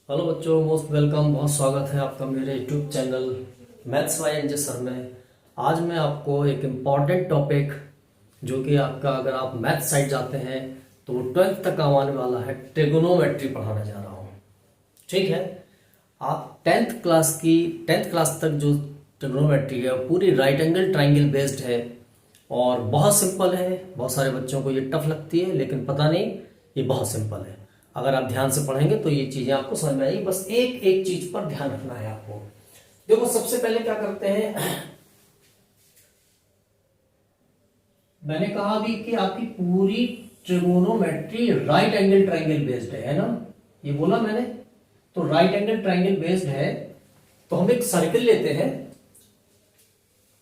Hello बच्चों, most welcome. बहुत स्वागत है आपका मेरे YouTube channel maths by NJ sir में। आज मैं आपको एक इम्पॉर्टेंट टॉपिक जो कि आपका अगर आप मैथ साइड जाते हैं तो वो 12th तक आने वाला है, ट्रिगोनोमेट्री पढ़ाने जा रहा हूँ। ठीक है, आप 10th क्लास तक जो ट्रिगोनोमेट्री है पूरी राइट एंगल ट्राइंगल बेस्ड है और बहुत सिंपल है। बहुत सारे बच्चों को ये टफ लगती है, लेकिन पता नहीं, ये बहुत सिंपल है। अगर आप ध्यान से पढ़ेंगे तो ये चीजें आपको समझ में आएगी। बस एक एक चीज पर ध्यान रखना है आपको। देखो, सबसे पहले क्या करते हैं, मैंने कहा अभी कि आपकी पूरी trigonometry right angle triangle based है ना, ये बोला मैंने। तो राइट एंगल ट्राइंगल बेस्ड है तो हम एक सर्किल लेते हैं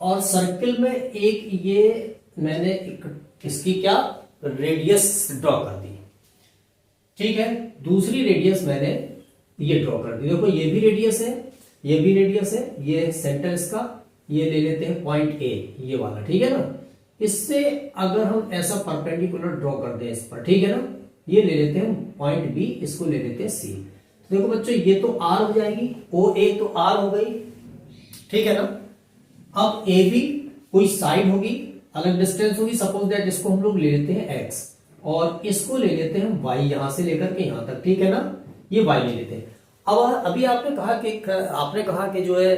और सर्किल में एक ये मैंने इसकी क्या रेडियस ड्रॉ कर दी। ठीक है, दूसरी रेडियस मैंने ये ड्रॉ कर दी। देखो, ये भी रेडियस है, ये भी रेडियस है, ये सेंटर इसका, ये ले लेते हैं पॉइंट ए, ये वाला। ठीक है ना, इससे अगर हम ऐसा परपेंडिकुलर ड्रॉ कर दें इस पर, ठीक है ना, ये ले लेते हैं पॉइंट बी, इसको ले लेते हैं सी। तो देखो बच्चों, ये तो आर हो जाएगी, ओ ए तो आर हो गई। ठीक है ना, अब ए बी कोई साइड होगी, अलग डिस्टेंस होगी। सपोज दैट इसको हम लोग ले लेते हैं एक्स और इसको ले लेते हैं वाई, यहां से लेकर के यहां तक। ठीक है ना, ये वाई ले लेते हैं। अब अभी आपने कहा कि जो है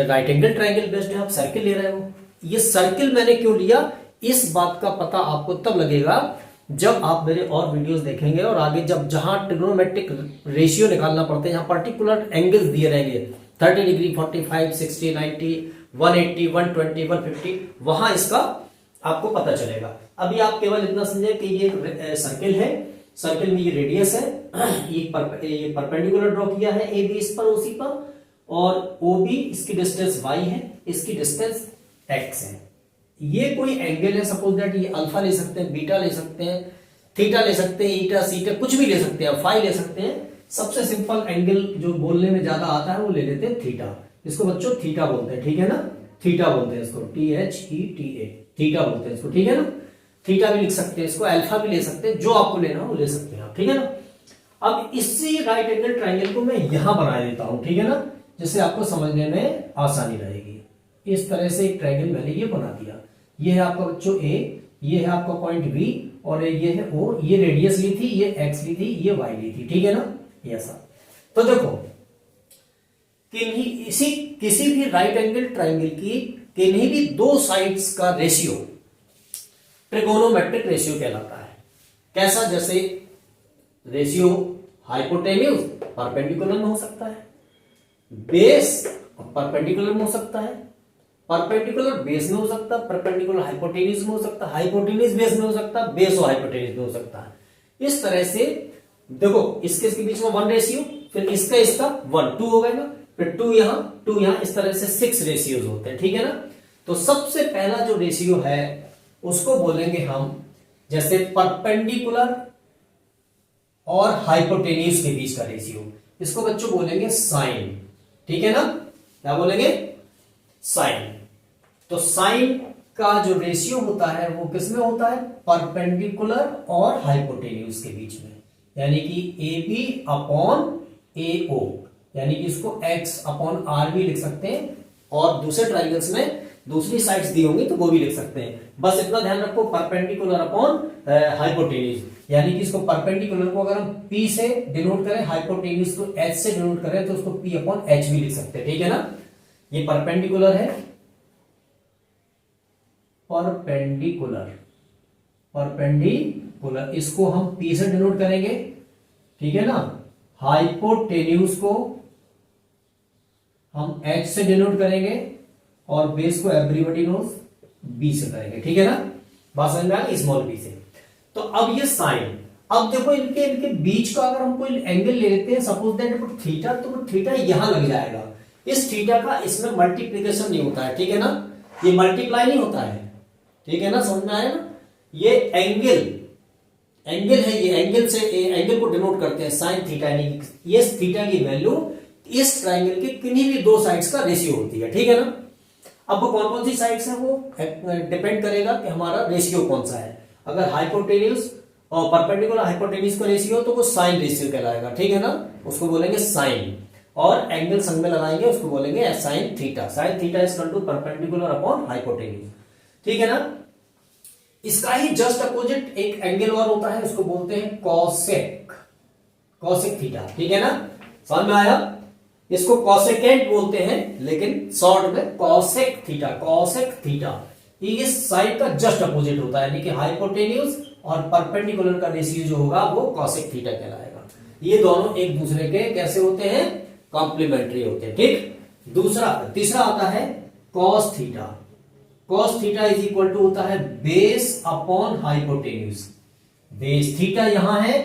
राइट एंगल ट्राइंगल बेस्ड है, आप सर्किल ले रहे हो। ये सर्किल मैंने क्यों लिया, इस बात का पता आपको तब लगेगा जब आप मेरे और वीडियोस देखेंगे और आगे जब जहां ट्रिग्नोमेट्रिक रेशियो निकालना पड़ता है, जहां पर्टिकुलर एंगल्स दिए रहेंगे 30 डिग्री, 45, 60, 90, 180, 120, 150, वहां इसका आपको पता चलेगा। अभी आप केवल इतना समझे कि ये सर्किल है, सर्किल में ये रेडियस है, ये परपेंडिकुलर ड्रॉ किया है ए बी इस पर, ओसी पर, और ओ बी इसकी डिस्टेंस y है, इसकी डिस्टेंस x है। ये कोई एंगल है, सपोज दैट ये अल्फा ले सकते हैं, बीटा ले सकते हैं, थीटा ले सकते हैं, ईटा, सीटा, कुछ भी ले सकते हैं, फाई ले सकते हैं। सबसे सिंपल एंगल जो बोलने में ज्यादा आता है वो ले लेते हैं थीटा। इसको बच्चों थीटा बोलते हैं। ठीक है ना, थीटा बोलते हैं इसको, THETA, थीटा बोलते हैं इसको। ठीक है ना, थीटा भी लिख सकते हैं इसको, अल्फा भी ले सकते हैं, जो आपको लेना हो वो ले सकते हैं आप। ठीक है ना, अब इसी राइट एंगल ट्राइंगल को मैं यहां बना देता हूं। ठीक है ना, जिससे आपको समझने में आसानी रहेगी। इस तरह से एक ट्राइंगल मैंने ये बना दिया। ये है आपका बच्चों ए, ये है आपका पॉइंट बी, और ये है ओ। ये रेडियस ली थी, ये एक्स ली थी, ये वाई ली थी। ठीक है ना, ऐसा। तो देखो, किसी भी राइट एंगल ट्राइंगल की किन्हीं भी दो साइड्स का रेशियो ट्रिगोनोमेट्रिक रेशियो कहलाता है। कैसा, जैसे रेशियो हाइपोटेन्यूज परपेंडिकुलर में हो सकता है, बेस परपेंडिकुलर में हो सकता है, परपेंडिकुलर बेस में हो सकता है, परपेंडिकुलर हाइपोटेन्यूज में हो सकता है, हाइपोटेन्यूज बेस में हो सकता है, बेस और हाइपोटेन्यूज में हो सकता है। इस तरह से देखो, इसके बीच में 1 रेशियो, फिर इसका 1 2 हो गए ना, फिर 2 यहां, इस तरह से 6 रेशियोज होते हैं। ठीक है ना, तो सबसे पहला जो रेशियो है उसको बोलेंगे हम, जैसे परपेंडिकुलर और हाइपोटेन्यूज के बीच का रेशियो, इसको बच्चों बोलेंगे साइन। ठीक है ना, क्या बोलेंगे, साइन। तो साइन का जो रेशियो होता है वो किसमें होता है, परपेंडिकुलर और हाइपोटेन्यूज के बीच में, यानी कि ए बी अपॉन ए ओ, यानी कि इसको x अपॉन आर भी लिख सकते हैं, और दूसरे ट्राइंगल्स में दूसरी साइड्स दी होंगी तो वो भी लिख सकते हैं। बस इतना ध्यान रखो, परपेंडिकुलर अपॉन हाइपोटेन्यूज, यानी कि इसको परपेंडिकुलर को अगर हम p से डिनोट करें, हाइपोटेन्यूज को h से डिनोट करें, तो उसको p अपॉन h भी लिख सकते हैं। ठीक है ना, ये परपेंडिकुलर है, परपेंडिकुलर, इसको हम p से डिनोट करेंगे। ठीक है ना, हाइपोटेन्यूज को हम h से डिनोट करेंगे और बेस को एवरीबॉडी नोस b से करेंगे। ठीक है ना, बात समझ में आ गई, स्मॉल b से। तो अब ये साइन, अब देखो इनके बीच का अगर हम कोई एंगल ले लेते हैं, सपोज दैट थीटा, तो थीटा यहां लग जाएगा। इस थीटा का इसमें मल्टीप्लीकेशन नहीं होता है। ठीक है ना, ये मल्टीप्लाई नहीं होता है। ठीक है ना, समझ में आया ना, ये एंगल है, ये एंगल से एंगल को डिनोट करते हैं साइन थीटा, यानी ये थीटा की वैल्यू इस ट्राइंगल के किन्हीं भी दो साइड्स का रेशियो होती है। ठीक है ना, अब वो कौन कौन सी साइड्स है वो डिपेंड करेगा कि हमारा रेशियो कौन सा है। अगर हाइपोटेन्यूज और परपेंडिकुलर हाइपोटेन्यूज का रेशियो तो वो साइन रेशियो कहलाएगा, ठीक है ना, उसको बोलेंगे साइन। और एंगल संग में लगाएंगे उसको बोलेंगे sine theta. Sine theta is equal to perpendicular upon hypotenuse, ठीक है ना। इसका ही जस्ट अपोजिट एक एंगल और होता है, उसको बोलते हैं कॉसेक, कॉसेक थीटा, ठीक है ना, समझ में आया। इसको कॉसेकेंट बोलते हैं लेकिन शॉर्ट में कॉसेक थीटा, कॉसेक थीटा। इस साइड का जस्ट अपोजिट होता है, यानी कि हाइपोटेन्यूज और परपेंडिकुलर का रेशियो जो होगा वो कॉसेक थीटा कहलाएगा। ये दोनों एक दूसरे के कैसे होते हैं, कॉम्प्लीमेंट्री होते हैं, ठीक। तीसरा आता है cos theta. Cos theta is equal to होता है base upon hypotenuse. Base theta यहां है।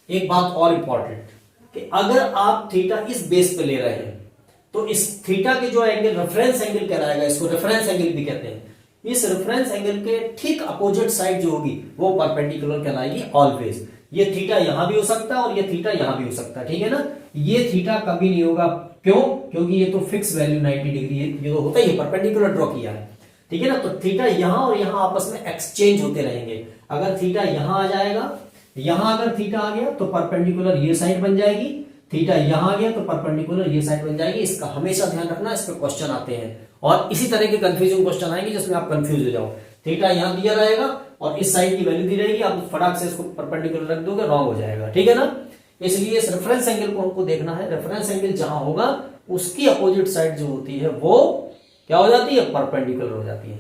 एक बात और इंपॉर्टेंट कि अगर आप थीटा इस बेस पे ले रहे हैं तो इस थीटा के जो एंगल रेफरेंस एंगल कहलाएगा, इसको रेफरेंस एंगल भी कहते हैं। इस रेफरेंस एंगल के ठीक अपोजिट साइड जो होगी वो परपेंडिकुलर कहलाएगी ऑलवेज। ये थीटा यहां भी हो सकता है और ये थीटा यहां भी हो सकता है, ठीक है ना। ये थीटा कभी नहीं होगा, क्यों, क्योंकि ये तो फिक्स वैल्यू 90 डिग्री है, ये तो होता ही है, परपेंडिकुलर ड्रॉ किया है, ठीक है ना। तो थीटा यहां और यहां आपस में एक्सचेंज होते रहेंगे। अगर थीटा यहां आ जाएगा, यहां अगर थीटा आ गया तो परपेंडिकुलर ये साइड बन जाएगी, थीटा यहां आ गया तो परपेंडिकुलर ये साइड बन जाएगी। इसका हमेशा ध्यान रखना, इस पे क्वेश्चन आते हैं और इसी तरह के कंफ्यूजिंग क्वेश्चन आएंगे जिसमें आप कंफ्यूज हो जाओ। थीटा यहां दिया रहेगा और इस साइड की वैल्यू दी रहेगी, आप फटाक से इसको परपेंडिकुलर रख दोगे, रॉन्ग हो जाएगा, ठीक है ना। इसलिए इस रेफरेंस एंगल को हमको देखना है। रेफरेंस एंगल जहां होगा उसकी अपोजिट साइड जो होती है वो क्या हो जाती है, परपेंडिकुलर हो जाती है।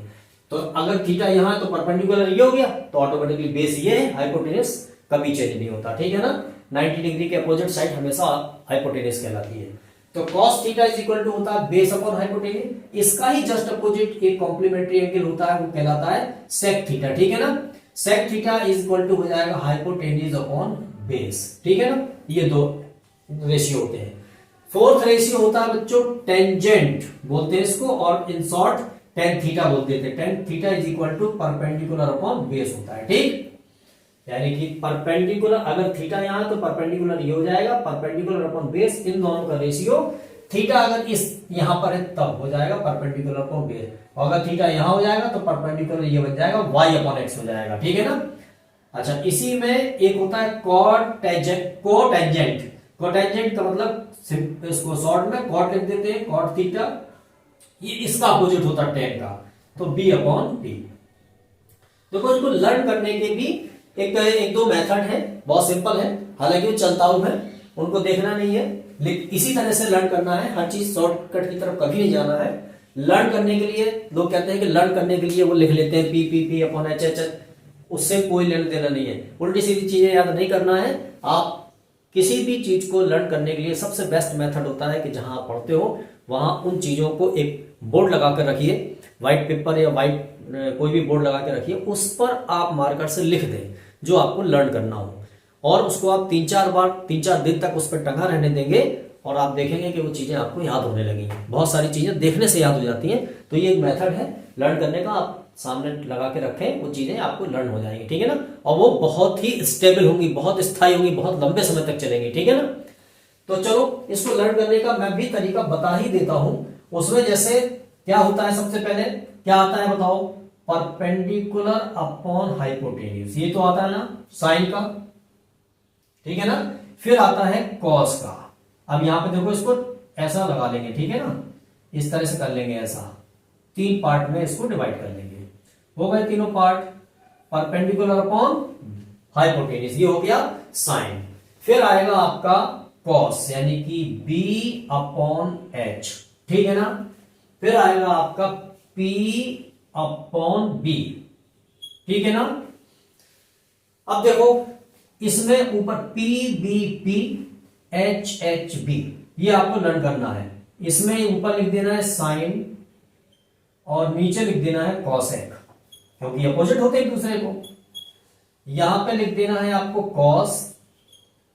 तो अगर थीटा यहां है तो परपेंडिकुलर ये हो गया, तो ऑटोमेटिकली बेस ये है, हाइपोटेन्यूज कभी चेंज नहीं होता, ठीक है ना। 90 डिग्री के अपोजिट साइड हमेशा हाइपोटेन्यूज कहलाती है। तो cos theta is equal to होता है बेस अपॉन हाइपोटेन्यूज। इसका ही जस्ट अपोजिट एक कॉम्प्लीमेंट्री एंगल होता है, वो कहलाता है सेक थीटा, ठीक है ना। Sec theta is equal to हो जाएगा हाइपोटेन्यूज अपॉन बेस, ठीक है ना। ये दो रेशियो होते हैं। फोर्थ रेशियो होता है बच्चों टेंजेंट बोलते हैं इसको, और इन शॉर्ट टेन थीटा बोल देते हैं। Tan theta is equal to perpendicular upon base होता है, ठीक। यानी कि परपेंडिकुलर, अगर थीटा यहां है तो परपेंडिकुलर ये हो जाएगा, परपेंडिकुलर अपॉन बेस, इन दोनों का रेशियो। थीटा अगर इस यहां पर है तब हो जाएगा परपेंडिकुलर अपॉन बेस, और अगर थीटा यहां हो जाएगा तो परपेंडिकुलर ये बन जाएगा y अपॉन x हो जाएगा, ठीक है ना। अच्छा, इसी में एक होता है कोटेंजेंट। कोटेंजेंट का मतलब इसको शॉर्ट में कॉट लिख देते हैं, कॉट थीटा। ये इसका अपोजिट होता है टेन का, तो b अपॉन b। देखो इसको लर्न करने के भी एक दो मेथड है, बहुत सिंपल है, हालांकि वो चलता हुआ है, उनको देखना नहीं है, लेकिन इसी तरह से लर्न करना है। हर चीज शॉर्टकट की तरफ कभी नहीं जाना है। लर्न करने के लिए लोग कहते हैं कि लर्न करने के लिए वो लिख लेते हैं पी अपॉन एच, उससे कोई लेना देना नहीं है। उल्टी सीधी चीजें याद नहीं करना है। आप किसी भी चीज को लर्न करने के लिए सबसे बेस्ट मेथड होता है कि जहां आप पढ़ते हो वहां उन चीजों को एक बोर्ड लगाकर रखिए, व्हाइट पेपर या व्हाइट कोई भी बोर्ड लगा के रखिए, उस पर आप मार्कर से लिख दें जो आपको लर्न करना हो, और उसको आप 3-4 दिन तक उस पर टंगा रहने देंगे और आप देखेंगे कि वो चीजें आपको याद होने लगेंगी। बहुत सारी चीजें देखने से याद हो जाती हैं। तो ये एक मेथड है लर्न करने का, आप सामने लगा के रखें, वो चीजें आपको लर्न हो जाएंगी, ठीक है ना। और वो बहुत ही स्टेबल होंगी, बहुत स्थायी होंगी, बहुत लंबे समय तक चलेंगी, ठीक है ना। तो चलो इसको लर्न करने का मैं भी तरीका बता ही देता हूं। उसमें जैसे क्या होता है, सबसे पहले क्या आता है बताओ, परपेंडिकुलर अपॉन हाइपोटेन्यूज, ये तो आता है ना साइन का, ठीक है ना। फिर आता है कॉस का। अब यहां पे देखो इसको ऐसा लगा लेंगे, ठीक है ना, इस तरह से कर लेंगे, ऐसा 3 पार्ट में इसको डिवाइड कर लेंगे। हो गए तीनों पार्ट, परपेंडिकुलर अपॉन हाइपोटेन्यूज, ये हो गया साइन। फिर आएगा आपका कॉस, यानी कि b अपॉन h, ठीक है ना। फिर आएगा आपका p अपॉन b, ठीक है ना। अब देखो इसमें ऊपर p b p h h b, ये आपको लर्न करना है। इसमें ऊपर लिख देना है साइन और नीचे लिख देना है कॉसेक, क्योंकि अपोजिट होते हैं एक दूसरे को। यहां पे लिख देना है आपको कॉस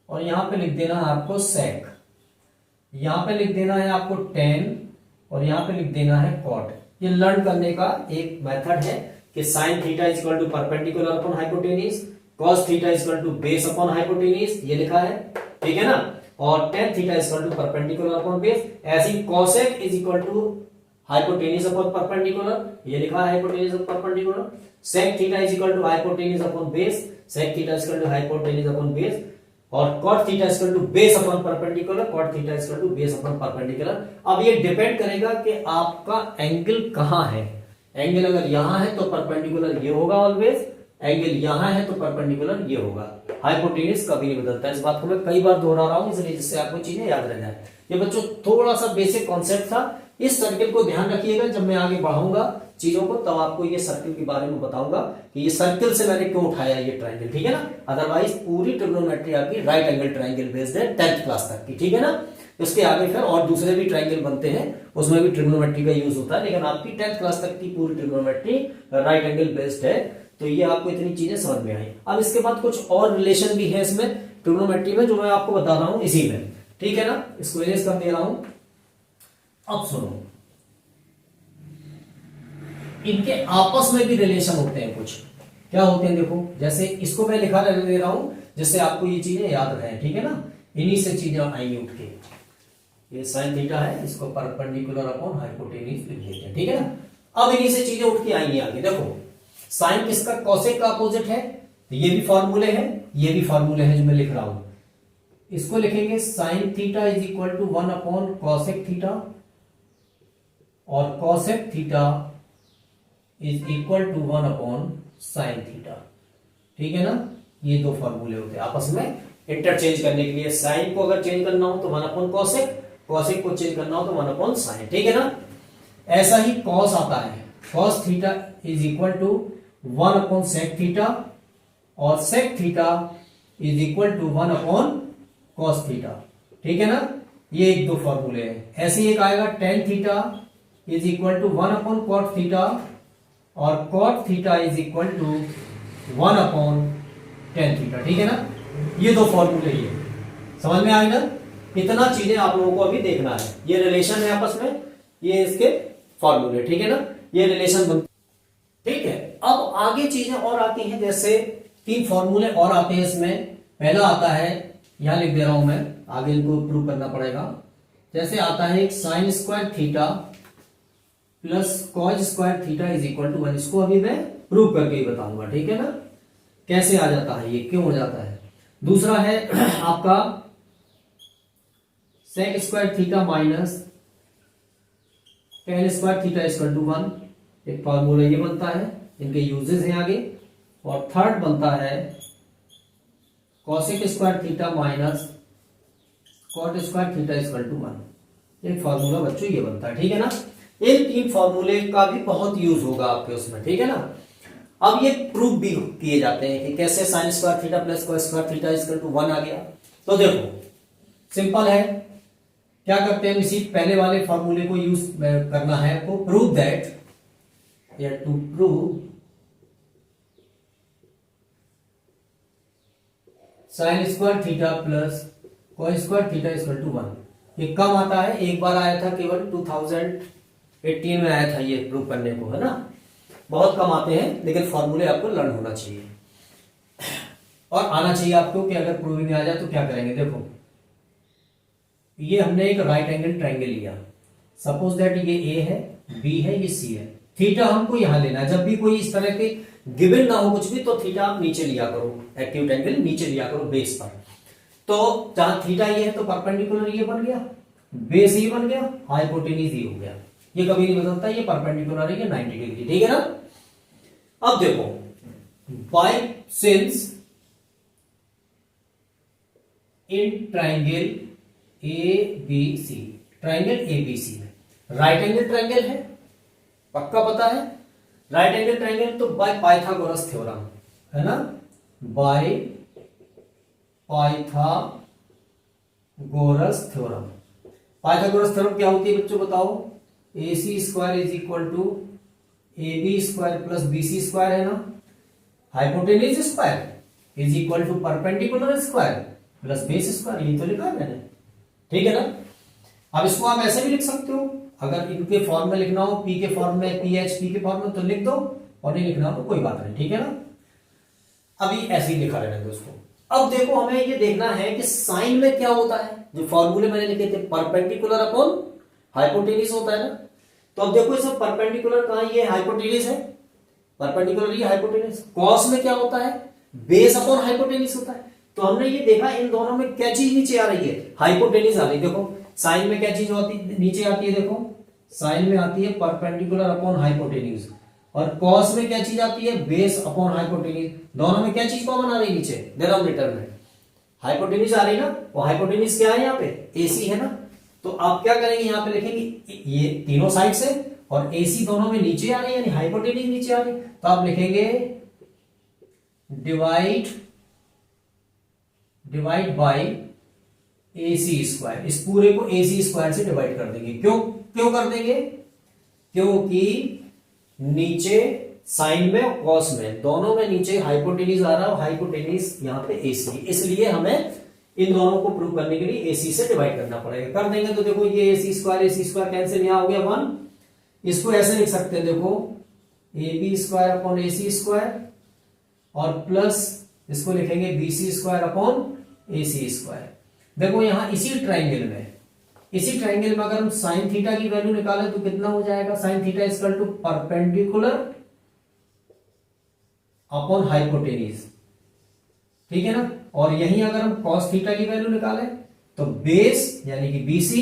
और यहां पे लिख देना है आपको सेक। यहां पे लिख देना है आपको टेन और यहां पे लिख देना है कॉट। ये लर्न करने का एक मेथड है कि sine theta is equal to perpendicular upon hypotenuse, cos theta is equal to base upon hypotenuse, ये लिखा है, ठीक है ना। और tan theta is equal to perpendicular upon base. ऐसी cosec is equal to hypotenuse upon perpendicular, ये लिखा है hypotenuse upon perpendicular. Sec theta is equal to hypotenuse upon base, sec theta is equal to hypotenuse upon base, और cot theta is equal to base upon perpendicular, cot theta is equal to base upon perpendicular. अब ये depend करेगा कि आपका angle कहां है। Angle अगर यहां है तो परपेंडिकुलर ये होगा ऑलवेज, एंगल यहां है तो परपेंडिकुलर ये होगा। हाइपोटेन्यूज कभी नहीं बदलता, इस बात को मैं कई बार दोहरा रहा हूं इसलिए जिससे आपको चीजें याद रह जाए। ये बच्चों थोड़ा सा बेसिक कॉन्सेप्ट था, इस सर्किल को ध्यान रखिएगा, जब मैं आगे बढ़ाऊंगा चीजों को तब आपको ये सर्किल के बारे में बताऊंगा कि ये सर्किल से मैंने क्यों उठाया ये ट्रायंगल, ठीक है ना। अदरवाइज पूरी ट्रिग्नोमेट्री आपकी राइट एंगल ट्रायंगल बेस्ड है 10th क्लास तक की, ठीक है ना। इसके आगे फिर और दूसरे भी ट्रायंगल बनते हैं, उसमें भी ट्रिग्नोमेट्री का यूज होता है, लेकिन आपकी 10th क्लास तक की पूरी ट्रिग्नोमेट्री राइट एंगल बेस्ड है। तो ये आपको इतनी चीजें समझ में आई। अब इसके बाद कुछ और रिलेशन भी है इसमें ट्रिग्नोमेट्री में, जो मैं आपको बता रहा हूं इसी में, ठीक है ना। इसको इरेज कर दे रहा हूं। अब सुनो, इनके आपस में भी रिलेशन होते हैं कुछ। क्या होते हैं देखो, जैसे इसको मैं लिखा दे रहा हूं जिससे आपको ये चीजें याद रहे, ठीक है ना। इन्हीं से चीजें आएंगी उठ के। ये साइन थीटा है, इसको परपेंडिकुलर अपॉन हाइपोटेन्यूज लिख देते हैं, ठीक है ना। अब इन्हीं से चीजें उठ के आएंगी आगे। देखो साइन किसका, कॉसेक का अपोजिट है, तो ये भी फॉर्मूले हैं, ये भी फॉर्मूले हैं जो मैं लिख रहा हूं। इसको लिखेंगे sine theta is equal to 1 upon cosec theta, और cosec theta is equal to 1 upon sine theta, ठीक है ना। ये दो फॉर्मूले होते हैं आपस में इंटरचेंज करने के लिए। साइन को अगर चेंज करना हो तो 1 अपॉन कॉसेक, कॉसेक को चेंज करना हो तो 1 अपॉन साइन, ठीक है ना। ऐसा ही कॉस आता है, cos theta is equal to 1 upon sec theta, और sec theta is equal to 1 upon cos theta, ठीक है ना। ये एक दो फॉर्मूले हैं। ऐसे एक आएगा tan theta is equal to 1 upon cot theta, और cot theta is equal to 1 upon tan theta, ठीक है ना। ये दो फॉर्मूले ही समझ में आए ना। इतना चीजें आप लोगों को अभी देखना है। ये रिलेशन है आपस में, ये इसके फॉर्मूले, ठीक है ना। ये रिलेशन बनते, ठीक है। अब आगे चीजें और आती हैं, जैसे 3 फॉर्मूले और आते हैं इसमें। पहला आता है, यहां लिख दे रहा हूं मैं, आगे इनको प्रूव करना पड़ेगा। जैसे आता है एक sine square theta plus cos square theta is equal to 1। इसको अभी मैं प्रूव करके ही बताऊंगा, ठीक है ना, कैसे आ जाता है, ये क्यों हो जाता है। दूसरा है आपका sec square theta minus tan square theta is equal to 1। एक फॉर्मूला ये बनता है, इनके यूजेस हैं आगे। और थर्ड बनता है cosec square theta minus cot square theta is equal to 1। एक फॉर्मूला बच्चों ये बनता है, ठीक है ना। इन 3 फॉर्मूले का भी बहुत यूज होगा आपके उसमें, ठीक है ना। अब ये प्रूफ भी किए जाते हैं कि कैसे sine square theta plus cos square theta is equal to 1 आ गया। तो देखो सिंपल है, क्या करते हैं, इसी पहले वाले फॉर्मूले को यूज करना है आपको। प्रूव दैट, या to prove sine square theta plus cos square theta is equal to 1। ये कम आता है, एक बार आया था केवल 2018 में आया था ये प्रूव करने को, है ना। बहुत कम आते हैं, लेकिन फॉर्मूले आपको लर्न होना चाहिए और आना चाहिए आपको कि अगर प्रूविंग में आ जाए तो क्या करेंगे। देखो ये हमने एक राइट एंगल ट्रायंगल लिया, सपोज दैट ये ए है, बी है, ये सी है। थीटा हमको यहां लेना है। जब भी कोई इस तरह के गिवन ना हो कुछ भी, तो थीटा आप नीचे लिया करो, एक्यूट एंगल नीचे लिया करो बेस पर। तो जहां थीटा ये है तो परपेंडिकुलर ये बन गया, बेस ये बन गया, हाइपोटेन्यूज ये हो गया। ये कभी नहीं बदलता, ये परपेंडिकुलर है, ये 90 डिग्री, ठीक है ना। अब देखो, by since in triangle ABC, triangle ABC में राइट एंगल ट्रायंगल है, पक्का पता है राइट एंगल ट्रायंगल। तो बाय पाइथागोरस थ्योरम, है ना, by Pythagoras theorem. Pythagoras theorem क्या होती है बच्चों बताओ। AC square is equal to AB square plus BC square, है ना। Hypotenuse square is equal to perpendicular square plus base square, ये तो लिखा है मैंने, ठीक है ना। अब इसको आप ऐसे भी लिख सकते हो, अगर इनके फॉर्म में लिखना हो, P के फॉर्म में, PHP के फॉर्म में, तो लिख दो, और नहीं लिखना हो तो कोई बात नहीं, ठीक है ना। अभी ऐसे ही लिखा रहने दो इसको। अब देखो हमें ये देखना है कि साइन में क्या होता है। जो फॉर्मूले मैंने लिखे थे, परपेंडिकुलर अपॉन हाइपोटेन्यूज होता है ना। तो अब देखो इसमें परपेंडिकुलर कहां, ये हाइपोटेन्यूज है, परपेंडिकुलर ये हाइपोटेन्यूज। कॉस में क्या होता है, बेस अपॉन हाइपोटेन्यूज होता है। तो हमने ये देखा इन दोनों में क्या चीज नीचे आ रही है, हाइपोटेन्यूज आ रही है। देखो साइन में क्या चीज होती है, नीचे आती है, देखो साइन में आती है परपेंडिकुलर अपॉन हाइपोटेन्यूज, और कॉस में क्या चीज आती है, बेस अपॉन हाइपोटेन्यूज। दोनों में क्या चीज कॉमन आ रही है, नीचे डिनोमिनेटर में हाइपोटेन्यूज आ रही है ना, वो हाइपोटेन्यूज क्या है यहाँ पे, एसी है ना। तो आप क्या करेंगे, यहाँ पे लिखेंगे ये तीनों साइड से और एसी दोनों में नीचे आ रही है, यानी हाइपोटेन्यूज नीचे आ रही है। तो आप लिखेंगे डिवाइड बाय एसी स्क्वायर, इस पूरे को एसी स्क्वायर से डिवाइड कर देंगे। क्यों क्यों कर देंगे, क्योंकि नीचे साइन में और कॉस में दोनों में नीचे हाइपोटेन्यूज आ रहा है, हाइपोटेन्यूज यहाँ पे एसी, इसलिए हमें इन दोनों को प्रूव करने के लिए एसी से डिवाइड करना पड़ेगा। कर देंगे तो देखो ये एसी स्क्वायर कैंसिल, यहां हो गया 1। इसको ऐसे लिख सकते हैं, देखो A B square upon A C square, और प्लस इसको लिखेंगे B C square upon A C square. देखो यहां इसी ट्राइंगल में अगर हम साइन थीटा की वैल्यू निकालें तो कितना हो जाएगा, sine theta equal to perpendicular upon hypotenuse, ठीक है ना। और यहीं अगर हम कॉस थीटा की वैल्यू निकालें तो बेस यानी कि बीसी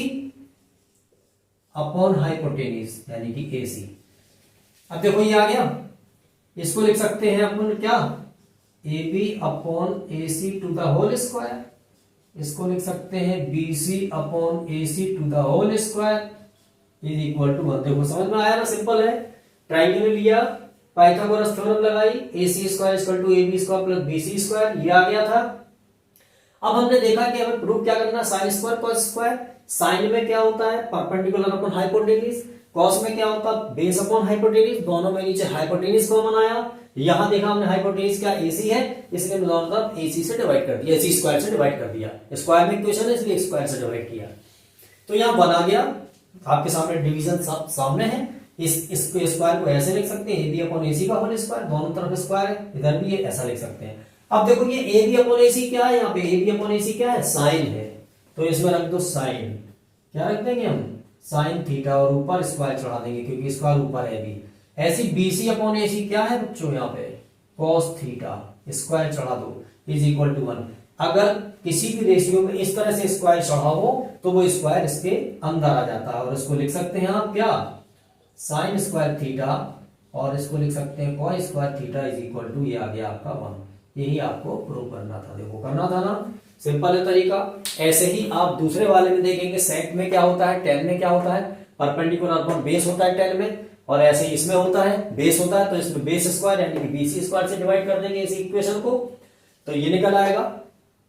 अपॉन हाइपोटेन्यूज यानी कि एसी। अब देखो ये आ गया, इसको लिख सकते हैं अपन क्या, A B upon A C to the whole square, इसको लिख सकते हैं B C upon A C to the whole square is equal to 1। देखो समझ में आया ना, सिंपल है। ट्राइंगल लिया, पाइथागोरस थ्योरम लगाई, A C square equal to A B square plus B C square, ये आ गया था। अब हमने देखा कि हमें प्रूफ क्या करना, sine square cos square. Sine में क्या होता है, परपेंडिकुलर अपॉन हाइपोटेन्यूज, कॉस में क्या होता है, बेस अपॉन हाइपोटेन्यूज, दोनों में नीचे हाइपोटेन्यूज कॉमन आया। यहां देखा हमने हाइपोटेन्यूज क्या एसी है, इसलिए दोनों तरफ एसी से डिवाइड कर दिया, एसी स्क्वायर से डिवाइड कर दिया, स्क्वायर में इक्वेशन है इसलिए स्क्वायर से डिवाइड किया। तो यहां बना गया, आपके सामने डिवीजन सामने है। इस स्क्वायर को ऐसे लिख सकते हैं, ए बी अपॉन एसी का होल स्क्वायर, दोनों तरफ स्क्वायर है, इधर भी ये ऐसा लिख सकते हैं। अब देखो ये ए बी अपॉन एसी क्या है, यहाँ पे ए बी अपॉन एसी क्या है, साइन है, तो इसमें रख दो साइन, क्या रख देंगे हम, साइन थीटा, और ऊपर स्क्वायर चढ़ा देंगे क्योंकि स्क्वायर ऊपर है भी। ऐसी बीसी अपॉन एसी क्या है बच्चों, यहाँ पे कॉस थीटा, स्क्वायर चढ़ा दो इज इक्वल टू 1। अगर किसी भी रेशियो में इस तरह से स्क्वायर चढ़ा हो तो वो स्क्वायर इसके अंदर आ जाता है, और इसको लिख सकते हैं आप क्या, साइन स्क्वायर थीटा, और इसको लिख सकते हैं cos square theta is equal to, ये आ गया आपका 1। यही आपको प्रूव करना था, देखो करना था ना, सिंपल है तरीका। ऐसे ही आप दूसरे वाले में देखेंगे, सेट में क्या होता है, टेन में क्या होता है, परपेंडिकुलर अपॉन बेस होता है टेन में, और ऐसे इसमें होता है बेस होता है, तो इसमें बेस स्क्वायर यानी कि बीसी स्क्वायर से डिवाइड कर देंगे इस इक्वेशन को, तो ये निकल आएगा।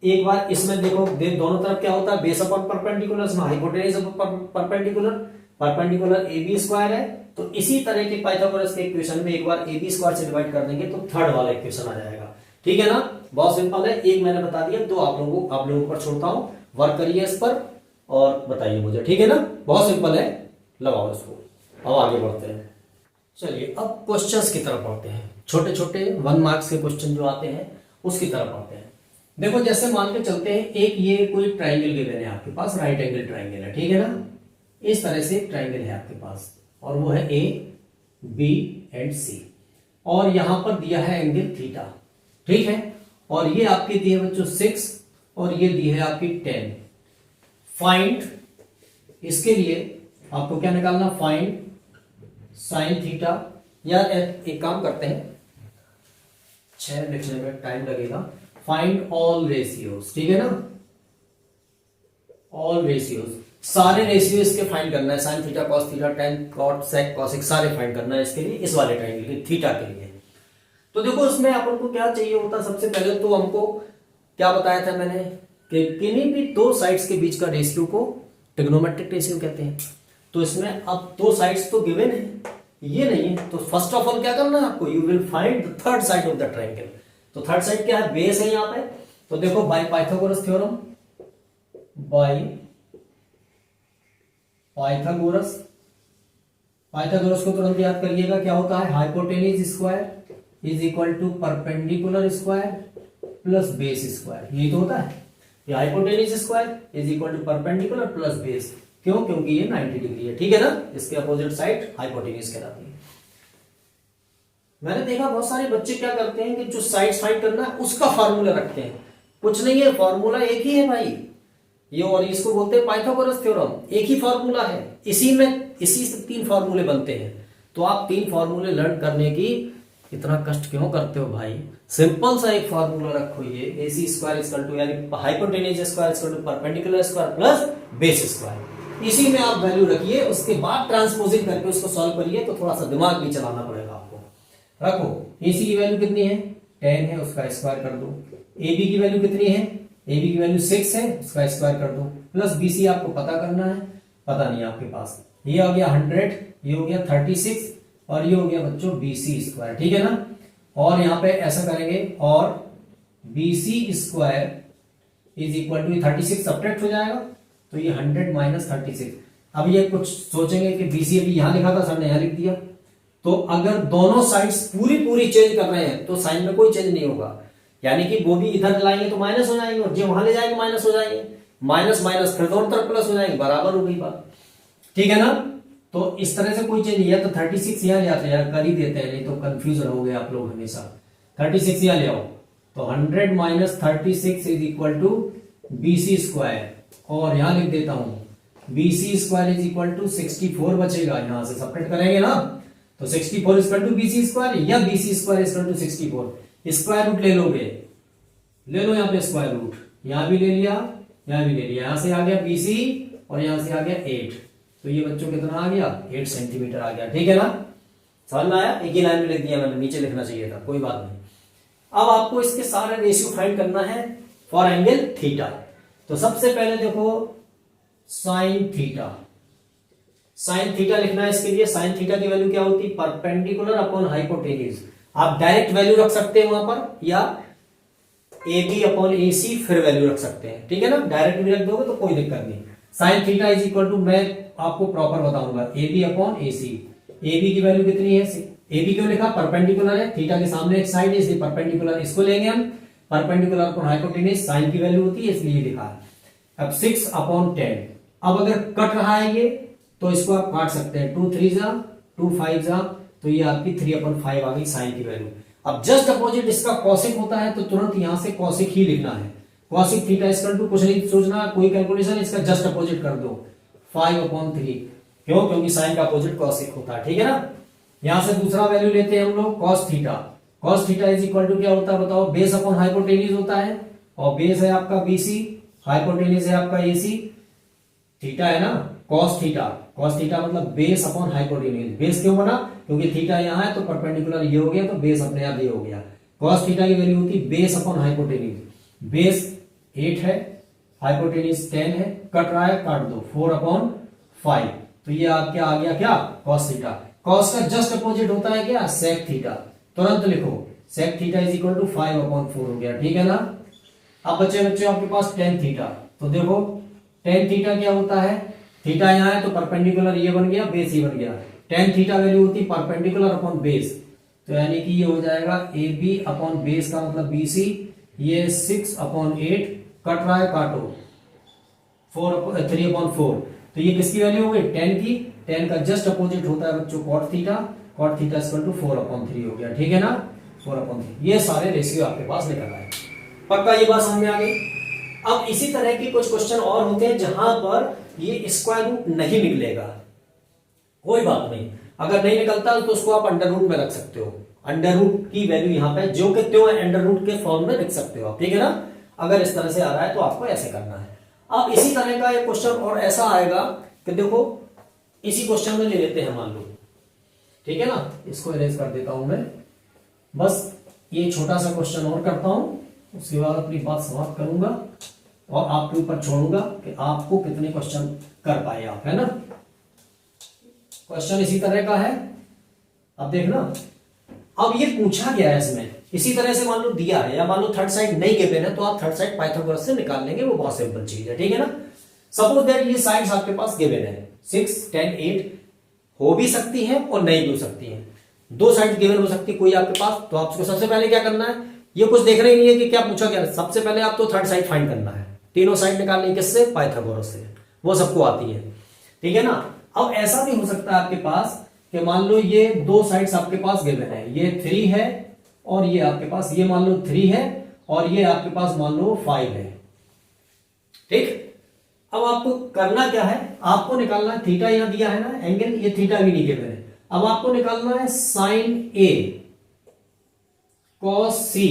एक बार इसमें देखो दोनों तरफ क्या होता है, बेस अपॉन परपेंडिकुलर, इसमें hypotenuse upon perpendicular A B square है। तो इसी तरह के पाइथागोरस के इक्वेशन में एक बार ए बी स्क्वायर से डिवाइड कर देंगे तो थर्ड वाला इक्वेशन आ जाएगा, ठीक है ना। बहुत सिंपल है, एक मैंने बता दिया, दो आप लोगों पर छोड़ता हूं, वर्क करिए इस पर और बताइए मुझे, ठीक है ना। बहुत सिंपल है, लगाओ इसको। अब आगे बढ़ते हैं, चलिए अब क्वेश्चंस की तरफ बढ़ते हैं। छोटे छोटे 1 मार्क्स के क्वेश्चन जो आते हैं उसकी तरफ आते हैं। देखो जैसे मान के चलते हैं, एक ये कोई ट्राइंगल गिवन है आपके पास, राइट एंगल ट्राइंगल है, ठीक है ना। इस तरह से एक ट्राइंगल है आपके पास, और वो है ए बी एंड सी, और यहां पर दिया है एंगल थीटा, ठीक है। और ये आपके दिए बच्चों 6 और ये दी है आपकी 10। फाइंड, इसके लिए आपको क्या निकालना, फाइंड साइन थीटा, या एक काम करते हैं, 6 लिखने में टाइम लगेगा। फाइंड ऑल रेशियोज, ठीक है ना, ऑल रेशियोज, सारे रेशियो इसके फाइंड करना है, sine theta cos theta tan cot sec cosec सारे फाइंड करना है इसके लिए, इस वाले ट्राइंगल के थीटा के लिए। तो देखो इसमें अपन को क्या चाहिए होता, सबसे पहले तो हमको क्या बताया था मैंने कि किन्हीं भी दो साइड्स के बीच का रेशियो को ट्रिग्नोमेट्रिक रेशियो कहते हैं। तो इसमें अब दो साइड्स तो गिवन है, ये नहीं है, तो फर्स्ट ऑफ ऑल क्या करना है आपको, you will find the third side of the triangle. तो थर्ड साइड क्या है, बेस है यहाँ पे। तो देखो by Pythagoras theorem, by Pythagoras को तुरंत याद करिएगा, क्या होता है, hypotenuse square is equal to perpendicular square plus base square, यही तो होता है। ये hypotenuse square is equal to perpendicular plus base, क्यों? क्योंकि ये 90 डिग्री है, ठीक है ना, इसके अपोजिट साइड हाइपोटेन्यूज कहलाती है। मैंने देखा बहुत सारे बच्चे क्या करते हैं कि जो साइड फाइंड करना है उसका फार्मूला रखते हैं। कुछ नहीं है, फार्मूला एक ही है भाई ये, और इसको बोलते हैं पाइथागोरस थ्योरम, एक ही फार्मूला है, इसी से 3 फार्मूले बनते हैं। तो आप 3 फार्मूले लर्न करने की इतना कष्ट क्यों करते हो भाई? सिंपल सा एक फार्मूला रखो, ये AC स्क्वायर इक्वल टू यानी hypotenuse square equal to perpendicular square plus base square. इसी में आप वैल्यू रखिए, उसके बाद ट्रांसपोजिंग करके उसको सॉल्व करिए, तो थोड़ा सा दिमाग भी चलाना पड़ेगा आपको। रखो AC की वैल्यू कितनी है? 10 है, उसका स्क्वायर कर दो। AB की वैल्यू कितनी है? AB की वैल्यू 6 है, उसका स्क्वायर कर दो। प्लस BC आपको पता करना है, पता नहीं है आपके पास। ये हो गया 100, ये हो गया 36 और ये हो गया बच्चों BC स्क्वायर, ठीक है ना। और यहां पे ऐसा करेंगे, और BC square is equal to 36 subtract हो जाएगा, तो ये 100 माइनस 36। अब ये कुछ सोचेंगे कि BC अभी यहां लिखा था, सर ने यहां लिख दिया। तो अगर दोनों साइड्स पूरी चेंज कर रहे हैं तो साइन में कोई चेंज नहीं होगा, यानी कि वो भी इधर लाएंगे तो माइनस हो जाएंगे, और जो वहां ले जाएंगे माइनस हो जाएंगे, माइनस माइनस फिर दोनों तरफ प्लस हो जाएंगे, बराबर हो गई बात, ठीक है ना। तो इस तरह से कोई चेंज नहीं है। तो 36 यहां ले आते हैं यार, कर ही देते हैं, नहीं तो कंफ्यूज रहोगे आप लोग हमेशा। 36 यहां ले आओ, तो 100 minus 36 is equal to BC square, और यहां लिख देता हूं BC square is equal to 64 बचेगा, यहां से सब्ट्रैक्ट करेंगे ना, तो 64 is equal to BC square या BC square is equal to 64। Square root ले लोगे, ले लो यहाँ पे स्क्वायर रूट, यहां भी ले लिया, यहां भी ले लिया, यहां से आ गया BC और यहां से आ गया 8, तो ये बच्चों कितना आ गया? 8 सेंटीमीटर आ गया, ठीक है ना। समझ में आया? एक ही लाइन में लिख दिया मैंने, नीचे लिखना चाहिए था, कोई बात नहीं। अब आपको इसके सारे रेशियो फाइंड करना है फॉर एंगल थीटा। तो सबसे पहले देखो साइन थीटा, साइन थीटा लिखना है। इसके लिए साइन थीटा की वैल्यू क्या होती है? Perpendicular upon hypotenuse. आप डायरेक्ट वैल्यू रख सकते हैं वहां पर, या AB अपॉन AC फिर वैल्यू रख सकते हैं, ठीक है ना। डायरेक्ट भी रख दोगे तो कोई दिक्कत नहीं। Sine theta is equal to, मैं आपको प्रॉपर बताऊंगा, AB अपॉन AC। AB की वैल्यू कितनी है? AB क्यों लिखा? परपेंडिकुलर है, थीटा के सामने एक साइड है इसलिए परपेंडिकुलर, इसको लेंगे हम। परपेंडिकुलर अपॉन हाइपोटेन्यूज साइन की वैल्यू होती है, इसलिए लिखा है। अब 6 अपॉन 10। अब अगर कट रहा है ये, तो इसको आप काट सकते हैं, 2 3 जा 2 5 जा, तो ये आपकी 3/5 आ गई साइन की वैल्यू। अब जस्ट अपोजिट इसका कॉसिक होता है, तो तुरंत यहां से कॉसिक ही लिखना है। कॉसिक थीटा इक्वल टू, कुछ नहीं सोचना, कोई कैलकुलेशन, इसका जस्ट अपोजिट कर दो, 5/3। क्यों? क्योंकि साइन का अपोजिट कॉसिक होता है, ठीक है ना। यहां से दूसरा वैल्यू लेते हैं हम लोग, cos theta. Cos theta is equal to क्या होता है बताओ? बेस अपॉन हाइपोटेन्यूज होता है, और बेस है आपका BC, हाइपोटेन्यूज है आपका AC, थीटा है ना, कॉस थीटा। कॉस थीटा मतलब बेस अपॉन हाइपोटेन्यूज। बेस क्यों बना? क्योंकि थीटा यहां है, तो परपेंडिकुलर ये हो गया, तो बेस अपने आप ये हो गया। कॉस थीटा की वैल्यू होती है बेस अपॉन हाइपोटेन्यूज। बेस 8 है, हाइपोटेन्यूज 10 है, कट रहा है, काट दो, 4/5। तो ये आपके आ गया क्या? Cos theta. कॉस का जस्ट अपोजिट होता है क्या? Sec theta. तुरंत लिखो, sec theta is equal to 5/4 हो गया, ठीक है ना। अब बच्चे आपके पास टेन थीटा। तो देखो टेन थीटा क्या होता है? थीटा यहां है तो परपेंडिकुलर ये बन गया, बेस ये बन गया। टेन थीटा वैल्यू होती है परपेंडिकुलर अपॉन बेस, तो यानी कि ये हो जाएगा AB अपॉन बेस का मतलब BC। ये 6/8, कट रहा है, काटो, 3/4। तो ये किसकी वैल्यू हो गई? 10 की। 10 का जस्ट अपोजिट होता है बच्चों cot theta. Cot theta equal to 4/3 हो गया, ठीक है ना। 4/3 ये सारे रेशियो आपके पास निकल आए। पक्का ये बात समझ में आ गई। अब इसी तरह के कुछ क्वेश्चन और होते हैं जहां पर ये स्क्वायर रूट नहीं निकलेगा, कोई बात नहीं, अगर नहीं निकलता तो उसको आप अंडर रूट में रख सकते हो। अंडर रूट की वैल्यू यहां पे जो कि त्यों है, अंडर रूट के फॉर्म में लिख सकते हो आप, ठीक है ना। अगर इस तरह से आ रहा है तो आपको ऐसे करना है। अब इसी तरह का एक क्वेश्चन और ऐसा आएगा कि देखो इसी क्वेश्चन में ले लेते हैं, मान लो, ठीक है ना। इसको इरेज कर देता हूं मैं, बस ये छोटा सा क्वेश्चन और करता हूं, उसके बाद अपनी बात समाप्त करूंगा और आपके ऊपर छोड़ूंगा कि आपको कितने क्वेश्चन कर पाए आप, है ना। क्वेश्चन इसी तरह का है, अब देखना। अब ये पूछा गया है इसमें, इसी तरह से मान लो दिया है, या मान लो थर्ड साइड नहीं गिवन है, तो आप थर्ड साइड पाइथागोरस से निकाल लेंगे, वो बहुत सिंपल चीज है, ठीक है ना। सपोज दैट ये साइड्स आपके पास गिवन है, 6 10 8 हो भी सकती है और नहीं भी हो सकती है। दो साइड गिवन हो सकती है कोई आपके पास, तो आपको सबसे पहले क्या करना है, ये कुछ देखना ही नहीं है कि क्या पूछा गया, सबसे पहले आप तो थर्ड साइड फाइंड करना है। तीनों साइड निकालनी किससे? पाइथागोरस से, वो सबको आती है। ठीक है ना। अब ऐसा भी हो सकता है आपके पास कि मान लो ये दो साइड्स आपके पास गिवन है, ये 3 है और ये आपके पास, ये मान लो 3 है और ये आपके पास मान लो 5 है। ठीक, अब आपको करना क्या है, आपको निकालना है, थीटा यहां दिया है ना एंगल, ये थीटा भी नहीं गिवन है। अब आपको निकालना है साइन ए कॉस सी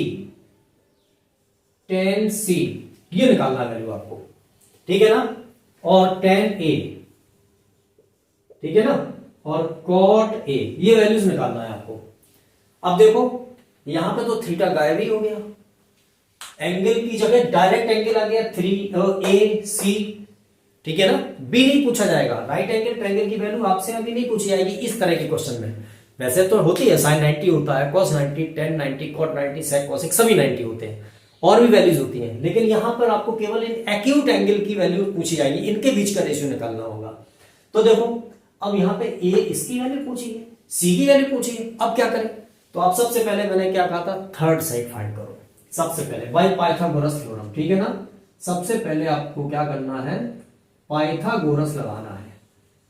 टेन सी, ये निकालना है वैल्यू आपको, ठीक है ना। और टेन ए, ठीक है ना, और कॉट ए, ये वैल्यूज निकालना है आपको। अब देखो यहां पे तो थीटा गायब ही हो गया, एंगल की जगह डायरेक्ट एंगल आ गया 3AC, ठीक है ना। बी नहीं पूछा जाएगा, राइट एंगल ट्रायंगल की वैल्यू आपसे अभी नहीं पूछी जाएगी इस तरह के क्वेश्चन में। वैसे तो होती है, साइन 90 होता है, cos 90, tan 90, cot 90, sec cosec सभी 90 होते हैं, और भी वैल्यूज होती हैं, लेकिन यहां पर आपको केवल इन एक्यूट एंगल की वैल्यू पूछी जाएगी, इनके बीच का रेशियो निकालना होगा। तो देखो अब यहां पे ए इसकी वैल्यू पूछी है, सी की वैल्यू पूछी है, अब क्या करें। तो आप सबसे पहले मैंने क्या कहा था, थर्ड साइड फाइंड करो सबसे पहले, बाय पाइथागोरस थ्योरम, ठीक है ना। सबसे पहले आपको क्या करना है, पाइथागोरस लगाना है।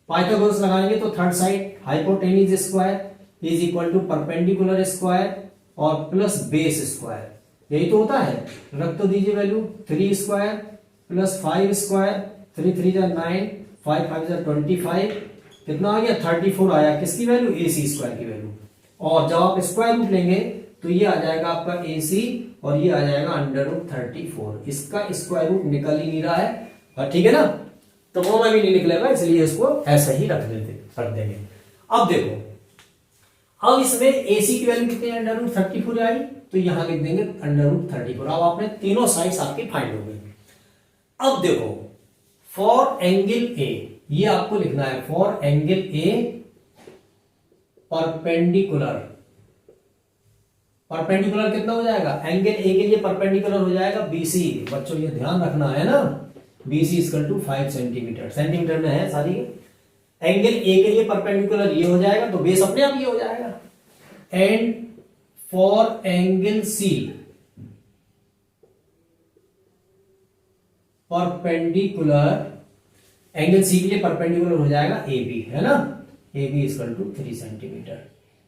पाइथागोरस लगाएंगे तो third side hypotenuse square is equal to perpendicular square और प्लस बेस स्क्वायर, यही तो होता है। रख तो दीजिए वैल्यू, 3 स्क्वायर प्लस 5 स्क्वायर, 3 3 जा 9, 5 5 जा 25, कितना आ गया 34 आया, किसकी वैल्यू, AC स्क्वायर की वैल्यू। और जब आप स्क्वायर रूट लेंगे तो ये आ जाएगा आपका AC और ये आ जाएगा √34, इसका स्क्वायर रूट निकल ही नहीं रहा है, और ठीक है ना, तो वो में भी नहीं निकलेगा, इसलिए इसको ऐसा ही रख देंगे। अब देखो, अब इसमें AC की वैल्यू कितनी है, √34 आई, तो यहां लिख देंगे √34। अब आपने तीनों साइड्स आपकी फाइंड हो गई। अब देखो फॉर एंगल A, ये आपको लिखना है for angle A perpendicular, perpendicular कितना हो जाएगा, एंगल A के लिए परपेंडिकुलर हो जाएगा BC, बच्चों ये ध्यान रखना है ना, BC equal to 5 centimetre, centimetre में है सारी। एंगल A के लिए परपेंडिकुलर ये हो जाएगा, तो बेस अपने आप ये हो जाएगा। And for angle C perpendicular, angle C के लिए परपेंडिकुलर हो जाएगा AB, है ना, AB इक्वल टू 3 सेंटीमीटर।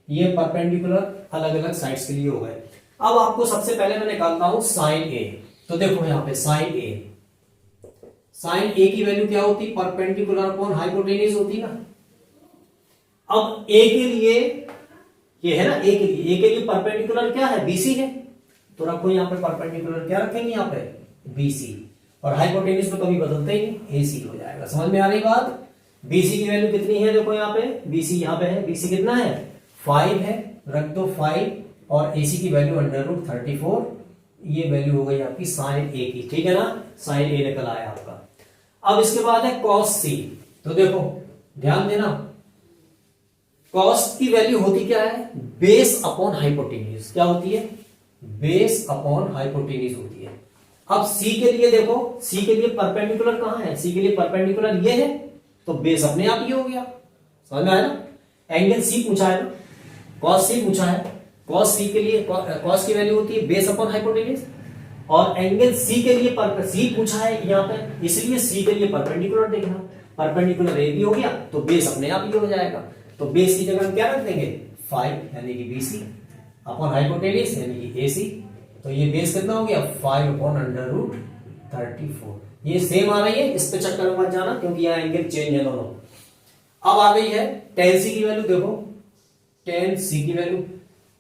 ये परपेंडिकुलर अलग अलग साइड्स के लिए हो गए। अब आपको सबसे पहले मैं निकालता हूं साइन A, तो देखो यहां पे साइन A, साइन A की वैल्यू क्या होती, परपेंडिकुलर अपॉन हाइपोटेन्यूज होती ना। अब A के लिए ये है ना, A के लिए परपेंडिकुलर क्या है, BC है, तो रखो यहां पे परपेंडिकुलर क्या रखेंगे यहाँ पे, BC, और हाइपोटेन्यूज तो कभी बदलते ही नहीं, AC हो जाएगा। समझ में आ रही बात। BC की वैल्यू कितनी है, देखो यहाँ पे BC यहाँ पे है, BC कितना है 5 है, रख दो 5, और AC की वैल्यू √34, ये वैल्यू हो गई आपकी साइन A की, ठीक है ना, साइन A निकल आया आपका। अब इसके बाद है कॉस C, तो देखो ध्यान देना, कॉस की वैल्यू होती क्या है, बेस अपॉन हाइपोटेन्यूज, क्या होती है, बेस अपॉन हाइपोटेन्यूज होती है। अब C के लिए देखो, C के लिए परपेंडिकुलर कहां है, C के लिए परपेंडिकुलर ये है, तो बेस अपने आप ये हो गया। समझ में आया ना, एंगल C पूछा है ना, कॉस C पूछा है, कॉस C के लिए कॉस की वैल्यू होती है बेस अपॉन हाइपोटेन्यूज, और एंगल C के लिए C पूछा है यहाँ पे, इसलिए C के लिए परपेंडिकुलर देखना, परपेंडिकुलर AB हो गया, तो बेस अपने आप ये हो जाएगा। तो बेस की जगह हम क्या रख देंगे 5 यानी कि BC अपॉन हाइपोटेन्यूज यानी कि AC, तो ये बेस कितना हो गया 5 अपॉन √34। ये सेम आ रही है, इस पे चक्कर में मत जाना क्योंकि यहाँ एंगल चेंज है दोनों। अब आ गई है tan C की वैल्यू, देखो tan C की वैल्यू,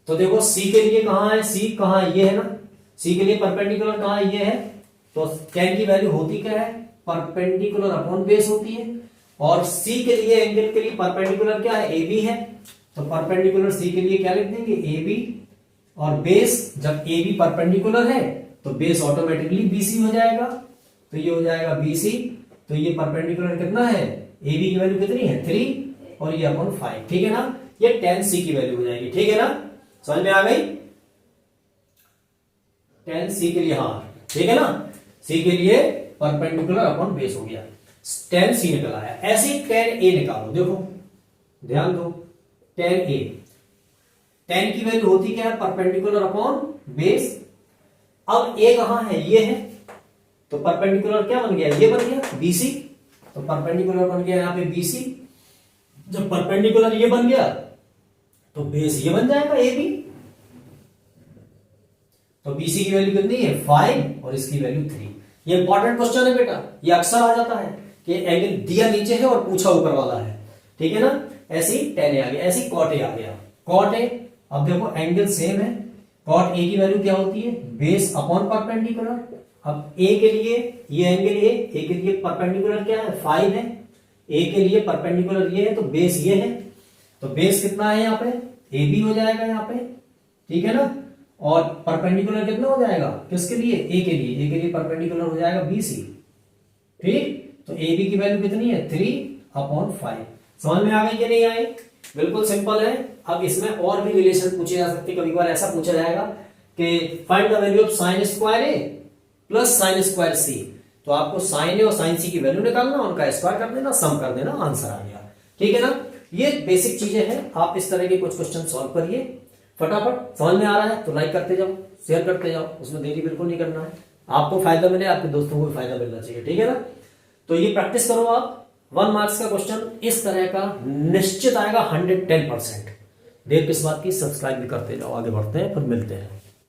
तो देखो C के लिए कहां है, C कहां है, ये है ना, C के लिए परपेंडिकुलर कहां है, ये है, तो tan की वैल्यू होती क्या है, परपेंडिकुलर अपॉन बेस होती है, और C के लिए एंगल के लिए परपेंडिकुलर क्या है, AB है, तो परपेंडिकुलर C के लिए क्या लिख देंगे AB, और बेस जब AB परपेंडिकुलर है तो बेस ऑटोमेटिकली BC हो जाएगा, तो ये हो जाएगा BC, तो ये परपेंडिकुलर कितना है, AB की वैल्यू कितनी है 3, और ये अपॉन 5, ठीक है ना, ये tan C की वैल्यू हो जाएगी, ठीक है ना, समझ में आ गई। tan C के लिए, हाँ ठीक है ना, C के लिए परपेंडिकुलर अपॉन बेस हो गया, tan C निकल आया। ऐसे ही tan A निकालो, देखो ध्यान दो, tan A, tan की वैल्यू होती क्या है, परपेंडिकुलर अपॉन बेस। अब A कहां है, ये है, तो परपेंडिकुलर क्या बन गया, ये बन गया BC, तो परपेंडिकुलर बन गया यहाँ पे BC। जब परपेंडिकुलर ये बन गया तो बेस ये बन जाएगा AB। तो BC की वैल्यू कितनी है 5 और इसकी वैल्यू 3। ये इंपॉर्टेंट क्वेश्चन है बेटा, ये अक्सर आ जाता है कि एंगल दिया नीचे है और पूछा ऊपर वाला है, ठीक है ना। ऐसी tan A आ गया, ऐसी cot A आ गया। cot A, अब देखो एंगल सेम है, cot A की वैल्यू क्या होती है बेस अपॉन परपेंडिकुलर। अब A के लिए ये एंगल A के लिए परपेंडिकुलर क्या है 5 है, A के लिए परपेंडिकुलर ये है तो बेस ये है, तो बेस कितना है यहाँ पे AB हो जाएगा यहाँ पे, ठीक है ना। और परपेंडिकुलर कितना हो जाएगा किसके लिए A के लिए परपेंडिकुलर हो जाएगा BC, ठीक। तो AB की वैल्यू कितनी है 3/5। समझ में आ गई कि नहीं आई? बिल्कुल सिंपल है। अब इसमें और भी रिलेशन पूछे जा सकते, कभी बार ऐसा पूछा जाएगा कि find the value of sin square A plus sin square C। तो आपको sin A और sin C की वैल्यू निकालना, उनका स्क्वायर कर देना, सम कर देना, आंसर आ गया, ठीक है ना। ये बेसिक चीजें हैं, आप इस तरह के कुछ क्वेश्चन सॉल्व करिए फटाफट। समझ में आ रहा है तो लाइक करते जाओ, शेयर करते जाओ, उसमें देरी बिल्कुल नहीं करना है। आपको फायदा मिले, आपके दोस्तों को भी फायदा मिलना चाहिए, ठीक है ना। तो ये प्रैक्टिस करो आप। 1 मार्क्स का क्वेश्चन इस तरह का निश्चित आएगा 110%। देर किस बात की, सब्सक्राइब भी करते जाओ। आगे बढ़ते हैं, फिर मिलते हैं।